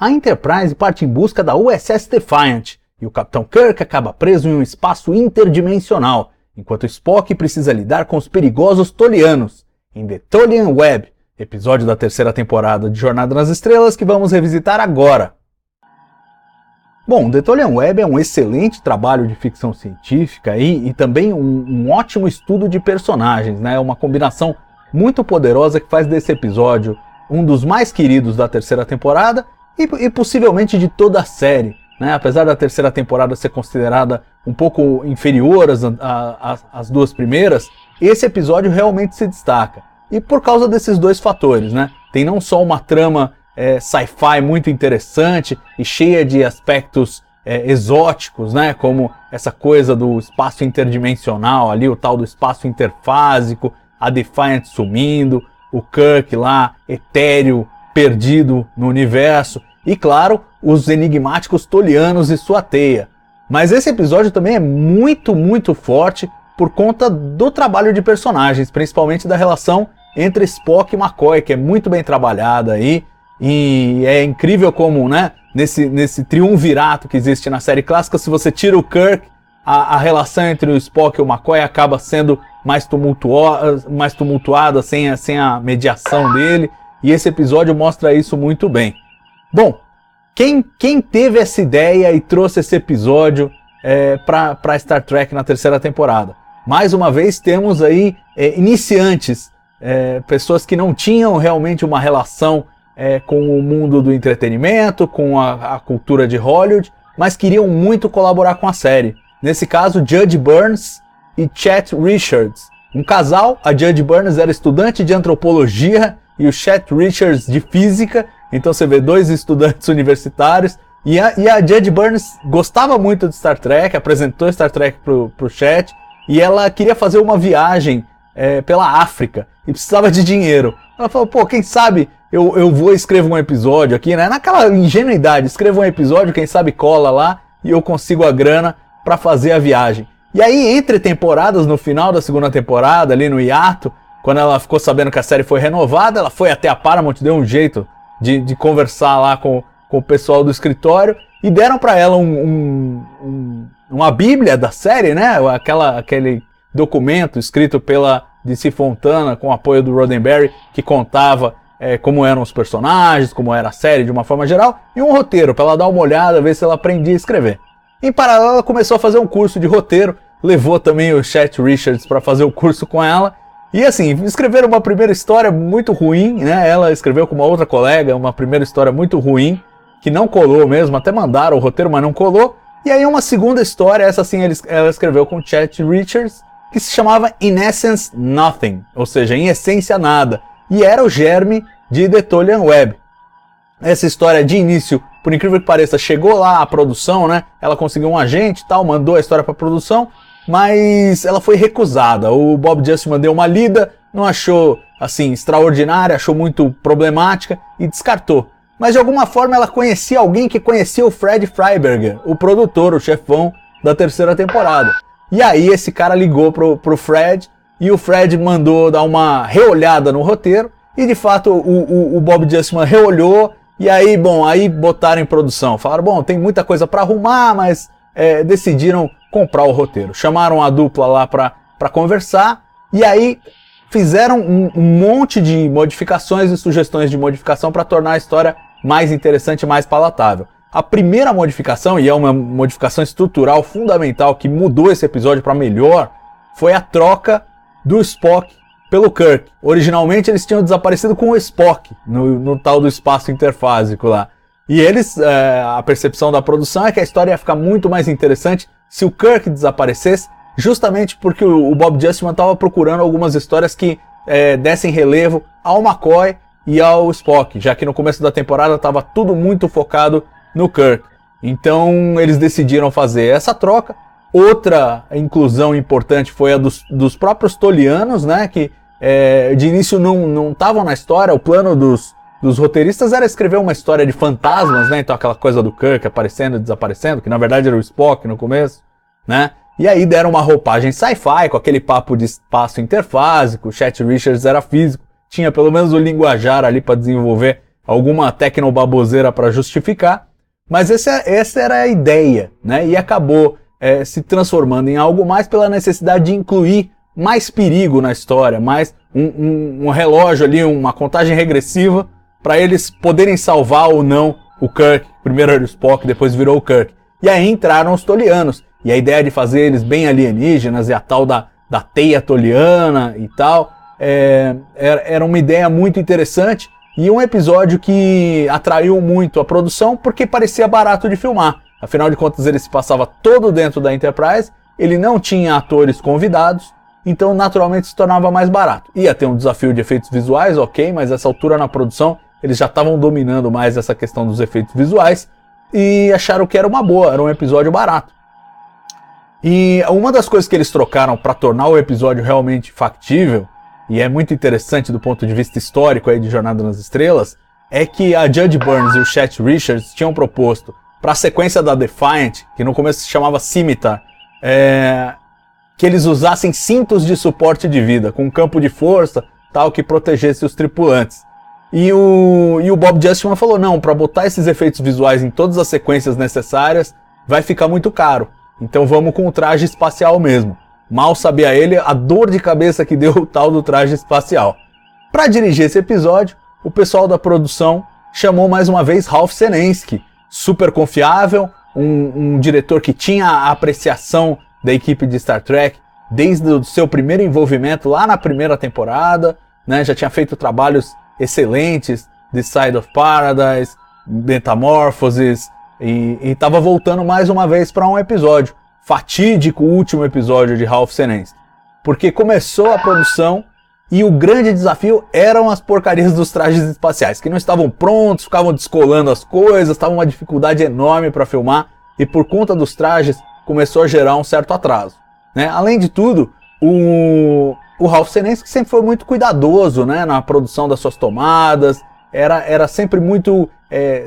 A Enterprise parte em busca da USS Defiant, e o Capitão Kirk acaba preso em um espaço interdimensional, enquanto Spock precisa lidar com os perigosos Tolianos, em The Tolian Web, episódio da terceira temporada de Jornada nas Estrelas que vamos revisitar agora. Bom, The Tolian Web é um excelente trabalho de ficção científica e também um ótimo estudo de personagens, né? É uma combinação muito poderosa que faz desse episódio um dos mais queridos da terceira temporada e possivelmente de toda a série, né? Apesar da terceira temporada ser considerada um pouco inferior às duas primeiras, esse episódio realmente se destaca. E por causa desses dois fatores, né? Tem não só uma trama sci-fi muito interessante e cheia de aspectos exóticos, né? Como essa coisa do espaço interdimensional ali, o tal do espaço interfásico, a Defiant sumindo, o Kirk lá, etéreo, perdido no universo, e claro, os enigmáticos Tolianos e sua teia. Mas esse episódio também é muito, muito forte por conta do trabalho de personagens, principalmente da relação entre Spock e McCoy, que é muito bem trabalhada aí, e é incrível como, né, nesse triunvirato que existe na série clássica, se você tira o Kirk, a relação entre o Spock e o McCoy acaba sendo mais tumultuada sem a mediação dele, e esse episódio mostra isso muito bem. Bom, quem teve essa ideia e trouxe esse episódio para Star Trek na terceira temporada? Mais uma vez temos aí iniciantes, pessoas que não tinham realmente uma relação com o mundo do entretenimento, com a cultura de Hollywood, mas queriam muito colaborar com a série. Nesse caso, Judge Burns e Chet Richards. Um casal, a Judge Burns era estudante de antropologia e o Chet Richards de física, então você vê dois estudantes universitários, e a Judge Burns gostava muito de Star Trek, apresentou Star Trek pro Chet, e ela queria fazer uma viagem pela África, e precisava de dinheiro. Ela falou, pô, quem sabe eu vou escrever um episódio aqui, né? Naquela ingenuidade, escrevo um episódio, quem sabe cola lá, e eu consigo a grana para fazer a viagem. E aí, entre temporadas, no final da segunda temporada, ali no hiato, quando ela ficou sabendo que a série foi renovada, ela foi até a Paramount, deu um jeito de conversar lá com o pessoal do escritório, e deram para ela uma bíblia da série, né? Aquele documento escrito pela D.C. Fontana, com o apoio do Roddenberry, que contava como eram os personagens, como era a série de uma forma geral, e um roteiro, para ela dar uma olhada, ver se ela aprendia a escrever. Em paralelo, ela começou a fazer um curso de roteiro, levou também o Chet Richards para fazer o curso com ela, e assim, escreveram uma primeira história muito ruim, né? Ela escreveu com uma outra colega uma primeira história muito ruim, que não colou mesmo, até mandaram o roteiro, mas não colou, e aí uma segunda história, essa sim ela escreveu com o Chet Richards, que se chamava In Essence Nothing, ou seja, em essência nada, e era o germe de The Tolian Web. Essa história de início, por incrível que pareça, chegou lá a produção, né? Ela conseguiu um agente e tal, mandou a história para produção, mas ela foi recusada. O Bob Justman deu uma lida, não achou assim extraordinária, achou muito problemática e descartou. Mas de alguma forma ela conhecia alguém que conhecia o Fred Freiberger, o produtor, o chefão da terceira temporada. E aí esse cara ligou pro Fred, e o Fred mandou dar uma reolhada no roteiro, e de fato o Bob Justman reolhou, e aí, bom, aí botaram em produção. Falaram, bom, tem muita coisa para arrumar, mas decidiram comprar o roteiro. Chamaram a dupla lá para conversar, e aí fizeram um monte de modificações e sugestões de modificação para tornar a história mais interessante e mais palatável. A primeira modificação, e é uma modificação estrutural fundamental que mudou esse episódio para melhor, foi a troca do Spock pelo Kirk. Originalmente eles tinham desaparecido com o Spock no tal do espaço interfásico lá. E eles, a percepção da produção é que a história ia ficar muito mais interessante se o Kirk desaparecesse, justamente porque o Bob Justman estava procurando algumas histórias que dessem relevo ao McCoy e ao Spock, já que no começo da temporada estava tudo muito focado no Kirk. Então eles decidiram fazer essa troca. Outra inclusão importante foi a dos próprios Tolianos, né, que de início não estavam na história. O plano dos roteiristas era escrever uma história de fantasmas, né, então aquela coisa do Kirk aparecendo e desaparecendo, que na verdade era o Spock no começo, né, e aí deram uma roupagem sci-fi com aquele papo de espaço interfásico. O Chet Richards era físico, tinha pelo menos o linguajar ali para desenvolver alguma tecnobaboseira para justificar, mas essa era a ideia, né? E acabou se transformando em algo mais pela necessidade de incluir mais perigo na história, mais um relógio ali, uma contagem regressiva para eles poderem salvar ou não o Kirk. Primeiro era o Spock, depois virou o Kirk. E aí entraram os Tolianos, e a ideia de fazer eles bem alienígenas e a tal da teia toliana e tal, era uma ideia muito interessante e um episódio que atraiu muito a produção porque parecia barato de filmar. Afinal de contas, ele se passava todo dentro da Enterprise, ele não tinha atores convidados, então naturalmente se tornava mais barato. Ia ter um desafio de efeitos visuais, ok, mas essa altura na produção eles já estavam dominando mais essa questão dos efeitos visuais e acharam que era uma boa, era um episódio barato. E uma das coisas que eles trocaram para tornar o episódio realmente factível, e é muito interessante do ponto de vista histórico aí de Jornada nas Estrelas, é que a Judge Burns e o Chet Richards tinham proposto para a sequência da Defiant, que no começo se chamava Scimitar, que eles usassem cintos de suporte de vida, com um campo de força, tal, que protegesse os tripulantes. E o Bob Justman falou, não, para botar esses efeitos visuais em todas as sequências necessárias, vai ficar muito caro. Então vamos com o traje espacial mesmo. Mal sabia ele a dor de cabeça que deu o tal do traje espacial. Para dirigir esse episódio, o pessoal da produção chamou mais uma vez Ralph Senensky, super confiável, um diretor que tinha a apreciação da equipe de Star Trek desde o seu primeiro envolvimento lá na primeira temporada, né, já tinha feito trabalhos excelentes, The Side of Paradise, Metamorphoses, e estava voltando mais uma vez para um episódio, fatídico último episódio de Ralph Senensky, porque começou a produção e o grande desafio eram as porcarias dos trajes espaciais, que não estavam prontos, ficavam descolando as coisas, estava uma dificuldade enorme para filmar, e por conta dos trajes começou a gerar um certo atraso, né? Além de tudo, o Ralph Senensky sempre foi muito cuidadoso, né, na produção das suas tomadas, era sempre muito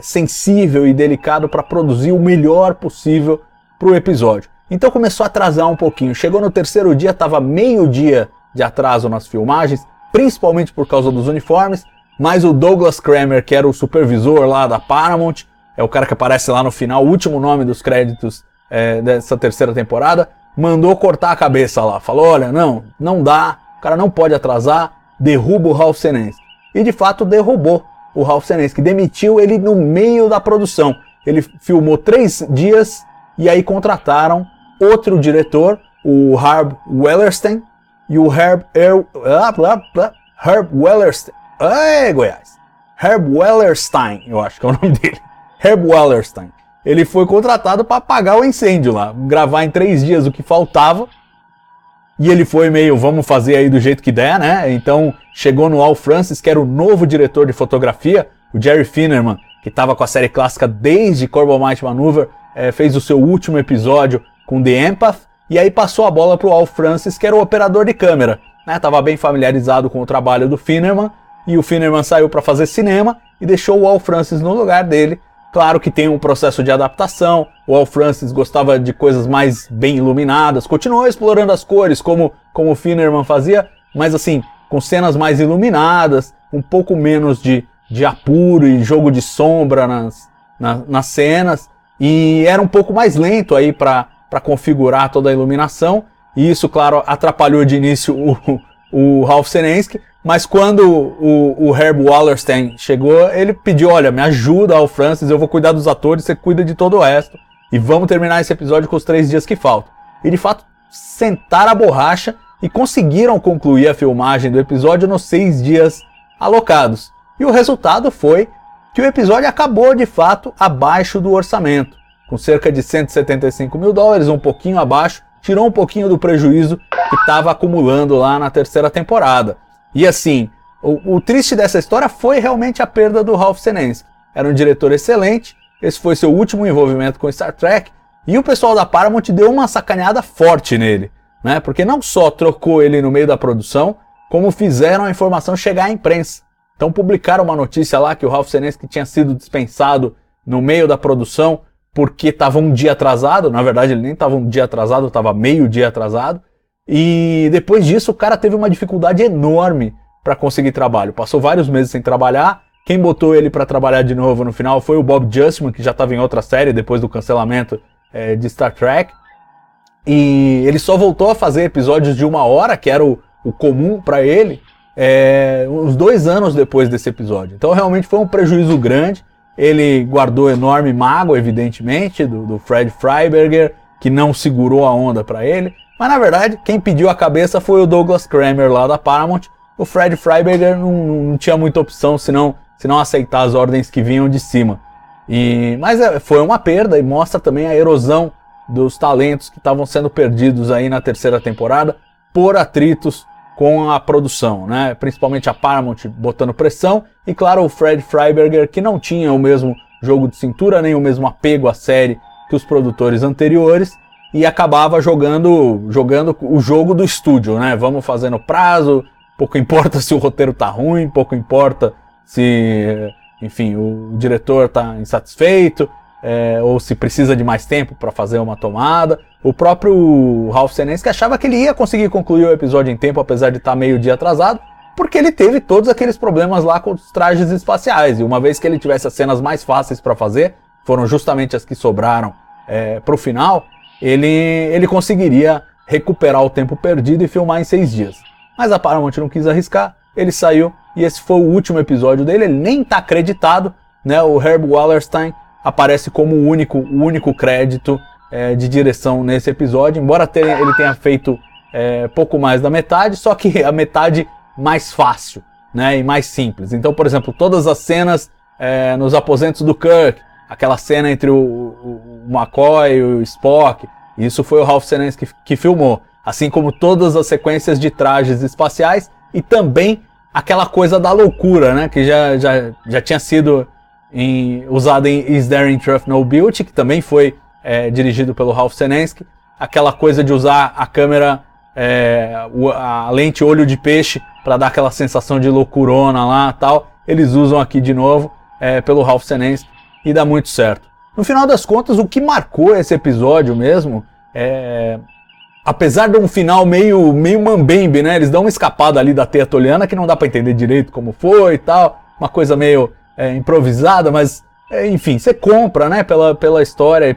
sensível e delicado para produzir o melhor possível para o episódio. Então começou a atrasar um pouquinho. Chegou no terceiro dia, estava meio dia de atraso nas filmagens, principalmente por causa dos uniformes, mas o Douglas Kramer, que era o supervisor lá da Paramount, é o cara que aparece lá no final, o último nome dos créditos dessa terceira temporada, mandou cortar a cabeça lá. Falou, olha, não dá, o cara não pode atrasar, derruba o Ralph Senensky. E de fato derrubou o Ralph Senensky, demitiu ele no meio da produção. Ele filmou 3 dias e aí contrataram outro diretor, o Herb Wellerstein, e o Herb Wellerstein, Herb Wellerstein, eu acho que é o nome dele, Herb Wellerstein. Ele foi contratado para apagar o incêndio lá, gravar em 3 dias o que faltava, e ele foi meio, vamos fazer aí do jeito que der, né? Então chegou no Al Francis, que era o novo diretor de fotografia, o Jerry Finnerman, que estava com a série clássica desde Kerbal Might Maneuver, fez o seu último episódio com The Empath, e aí passou a bola para o Al Francis, que era o operador de câmera, né? Tava bem familiarizado com o trabalho do Finnerman, e o Finnerman saiu para fazer cinema e deixou o Al Francis no lugar dele. Claro que tem um processo de adaptação, o Al Francis gostava de coisas mais bem iluminadas, continuou explorando as cores como o Finnerman fazia, mas assim, com cenas mais iluminadas, um pouco menos de apuro e jogo de sombra nas cenas, e era um pouco mais lento aí para configurar toda a iluminação, e isso, claro, atrapalhou de início o Ralph Senensky, mas quando o Herb Wellerstein chegou, ele pediu, olha, me ajuda, Al Francis, eu vou cuidar dos atores, você cuida de todo o resto, e vamos terminar esse episódio com os 3 dias que faltam. E de fato, sentaram a borracha e conseguiram concluir a filmagem do episódio nos 6 dias alocados. E o resultado foi que o episódio acabou de fato abaixo do orçamento, com cerca de $175 mil, um pouquinho abaixo, tirou um pouquinho do prejuízo que estava acumulando lá na terceira temporada. E assim, o triste dessa história foi realmente a perda do Ralph Senensky. Era um diretor excelente, esse foi seu último envolvimento com Star Trek, e o pessoal da Paramount deu uma sacaneada forte nele, né? Porque não só trocou ele no meio da produção, como fizeram a informação chegar à imprensa. Então publicaram uma notícia lá que o Ralph Senensky tinha sido dispensado no meio da produção porque estava um dia atrasado. Na verdade ele nem estava um dia atrasado, estava meio dia atrasado. E depois disso o cara teve uma dificuldade enorme para conseguir trabalho. Passou vários meses sem trabalhar, Quem botou ele para trabalhar de novo no final foi o Bob Justman, que já estava em outra série depois do cancelamento de Star Trek. E ele só voltou a fazer episódios de 1 hora, que era o comum para ele, uns 2 anos depois desse episódio. Então realmente foi um prejuízo grande. Ele guardou enorme mágoa, evidentemente, do Fred Freiberger, que não segurou a onda para ele. Mas na verdade, quem pediu a cabeça foi o Douglas Kramer lá da Paramount. O Fred Freiberger não tinha muita opção senão aceitar as ordens que vinham de cima. Mas foi uma perda e mostra também a erosão dos talentos que estavam sendo perdidos aí na 3ª temporada por atritos com a produção, né? Principalmente a Paramount botando pressão e, claro, o Fred Freiberger, que não tinha o mesmo jogo de cintura nem o mesmo apego à série que os produtores anteriores e acabava jogando o jogo do estúdio, né? Vamos fazer no prazo, pouco importa se o roteiro tá ruim, pouco importa se, enfim, o diretor tá insatisfeito, ou se precisa de mais tempo para fazer uma tomada. O próprio Ralph Senensky achava que ele ia conseguir concluir o episódio em tempo, apesar de estar meio dia atrasado, porque ele teve todos aqueles problemas lá com os trajes espaciais, e uma vez que ele tivesse as cenas mais fáceis para fazer, foram justamente as que sobraram pro final, ele conseguiria recuperar o tempo perdido e filmar em 6 dias. Mas a Paramount não quis arriscar, ele saiu, e esse foi o último episódio dele. Ele nem está acreditado, né? O Herb Wallerstein aparece como o único crédito de direção nesse episódio, embora ele tenha feito pouco mais da metade, só que a metade mais fácil, né? E mais simples. Então, por exemplo, todas as cenas nos aposentos do Kirk, aquela cena entre o McCoy e o Spock, isso foi o Ralph Senensky que filmou, assim como todas as sequências de trajes espaciais e também aquela coisa da loucura, né? Que já tinha sido usada em Is There in Truth No Beauty, que também foi dirigido pelo Ralph Senensky, aquela coisa de usar a câmera, a lente olho de peixe para dar aquela sensação de loucurona lá, tal. Eles usam aqui de novo pelo Ralph Senensky e dá muito certo. No final das contas, o que marcou esse episódio mesmo, apesar de um final meio mambembe, né? Eles dão uma escapada ali da teia toliana que não dá para entender direito como foi e tal, uma coisa meio improvisada, mas enfim, você compra, né? Pela história e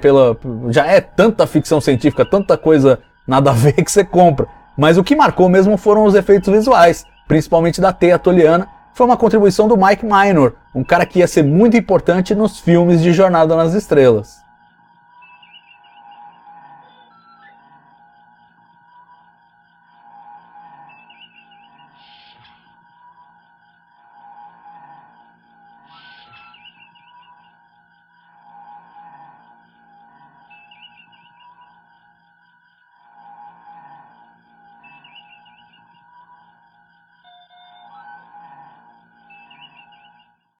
já é tanta ficção científica, tanta coisa nada a ver que você compra. Mas o que marcou mesmo foram os efeitos visuais, principalmente da teia toliana. Foi uma contribuição do Mike Minor, um cara que ia ser muito importante nos filmes de Jornada nas Estrelas.